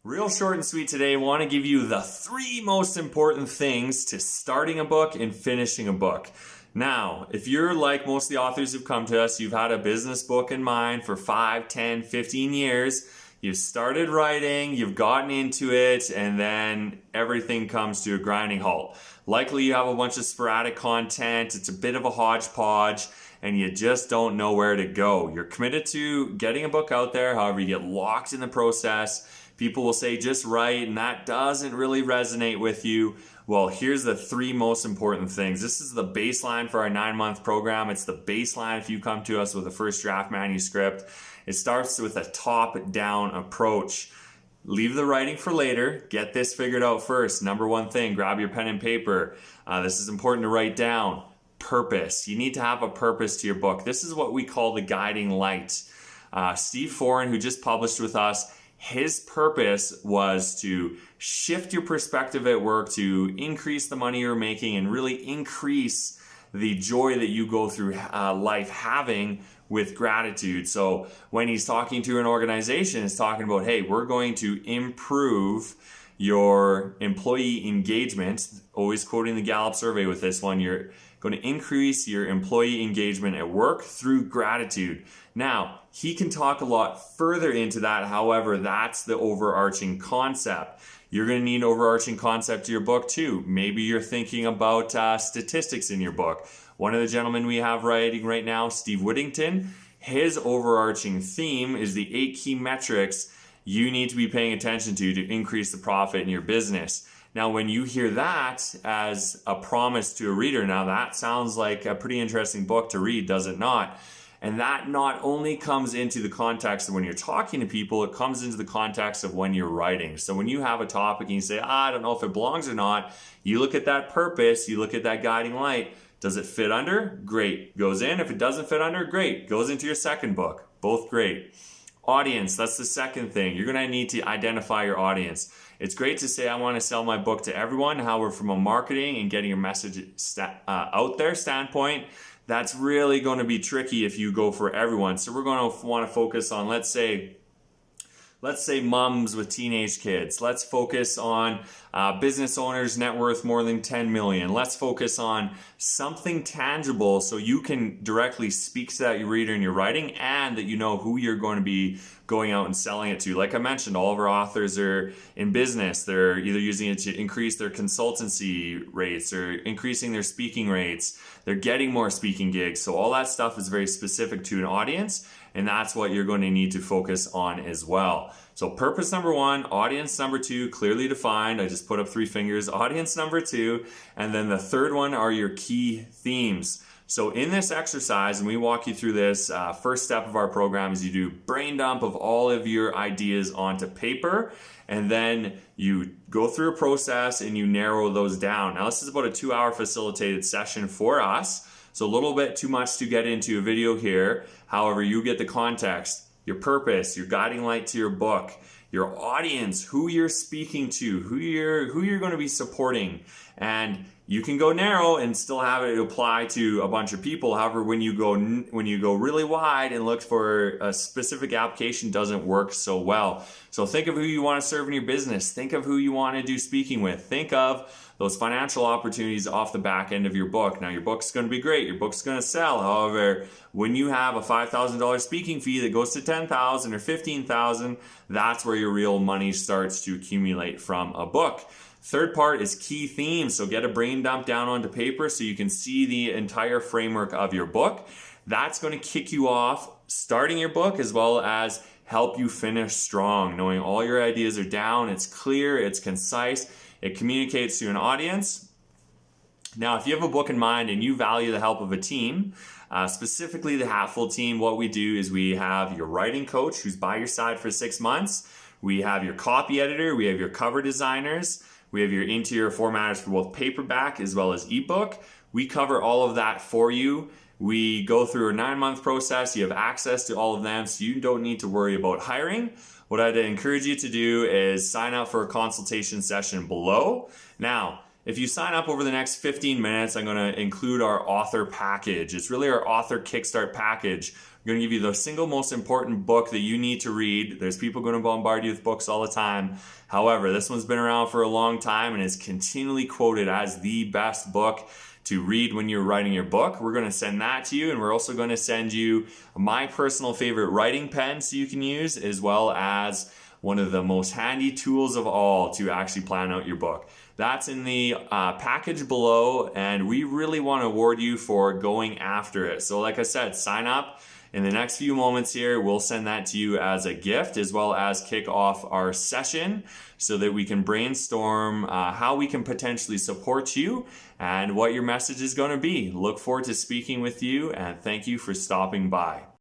Real short and sweet today. I want to give you the 3 most important things to starting a book and finishing a book. Now, if you're like most of the authors who've come to us, you've had a business book in mind for 5, 10, 15 years. You've started writing, you've gotten into it, and then everything comes to a grinding halt. Likely you have a bunch of sporadic content, it's a bit of a hodgepodge, and you just don't know where to go. You're committed to getting a book out there, however you get locked in the process. People will say just write, and that doesn't really resonate with you. Well, here's the 3 most important things. This is the baseline for our 9-month program. It's the baseline if you come to us with a first draft manuscript. It starts with a top-down approach. Leave the writing for later. Get this figured out first. Number 1 thing, grab your pen and paper. This is important to write down. Purpose. You need to have a purpose to your book. This is what we call the guiding light. Steve Foran, who just published with us, his purpose was to shift your perspective at work, to increase the money you're making, and really increase the joy that you go through life having with gratitude. So when he's talking to an organization, he's talking about, hey, we're going to improve your employee engagement. Always quoting the Gallup survey with this one. You're going to increase your employee engagement at work through gratitude. Now, he can talk a lot further into that. However, that's the overarching concept. You're going to need an overarching concept to your book too. Maybe you're thinking about statistics in your book. One of the gentlemen we have writing right now, Steve Whittington, his overarching theme is the 8 key metrics you need to be paying attention to increase the profit in your business. Now, when you hear that as a promise to a reader, now that sounds like a pretty interesting book to read, does it not? And that not only comes into the context of when you're talking to people, it comes into the context of when you're writing. So when you have a topic and you say, I don't know if it belongs or not, you look at that purpose, you look at that guiding light. Does it fit under? Great. Goes in. If it doesn't fit under, great. Goes into your second book. Both great. Audience, that's the second thing. You're going to need to identify your audience. It's great to say I want to sell my book to everyone. However, from a marketing and getting your message out there standpoint, that's really going to be tricky if you go for everyone. So we're going to want to focus on, let's say moms with teenage kids. Let's focus on business owners net worth more than 10 million. Let's focus on something tangible so you can directly speak to that reader in your writing, and that you know who you're going to be going out and selling it to. Like I mentioned, all of our authors are in business. They're either using it to increase their consultancy rates or increasing their speaking rates. They're getting more speaking gigs. So all that stuff is very specific to an audience, and that's what you're going to need to focus on as well. So purpose number 1, audience number 2, clearly defined. I just put up 3 fingers. Audience number 2, and then the third one are your key themes. So in this exercise, and we walk you through this, first step of our program is you do brain dump of all of your ideas onto paper, and then you go through a process and you narrow those down. Now this is about a 2-hour facilitated session for us, so a little bit too much to get into a video here. However, you get the context, your purpose, your guiding light to your book, your audience, who you're speaking to, who you're going to be supporting, and you can go narrow and still have it apply to a bunch of people. However, when you go really wide and look for a specific application, doesn't work so well. So think of who you want to serve in your business. Think of who you want to do speaking with. Think of those financial opportunities off the back end of your book. Now, your book's going to be great. Your book's going to sell. However, when you have a $5,000 speaking fee that goes to $10,000 or $15,000, that's where your real money starts to accumulate from a book. Third part is key themes. So get a brain dump down onto paper so you can see the entire framework of your book. That's going to kick you off starting your book, as well as help you finish strong, knowing all your ideas are down, it's clear, it's concise, it communicates to an audience. Now, if you have a book in mind and you value the help of a team, specifically the Hatful team, what we do is we have your writing coach who's by your side for 6 months. We have your copy editor, we have your cover designers, we have your interior formatters for both paperback as well as ebook. We cover all of that for you. We go through a 9-month process. You have access to all of them, so you don't need to worry about hiring. What I'd encourage you to do is sign up for a consultation session below. Now, If you sign up over the next 15 minutes, I'm going to include our author package. It's really our author kickstart package. I'm going to give you the single most important book that you need to read. There's people going to bombard you with books all the time. However, this one's been around for a long time and is continually quoted as the best book to read when you're writing your book. We're going to send that to you, and we're also going to send you my personal favorite writing pen so you can use, as well as one of the most handy tools of all to actually plan out your book. That's in the package below, and we really want to award you for going after it. So like I said, sign up. In the next few moments here, we'll send that to you as a gift, as well as kick off our session so that we can brainstorm how we can potentially support you and what your message is going to be. Look forward to speaking with you, and thank you for stopping by.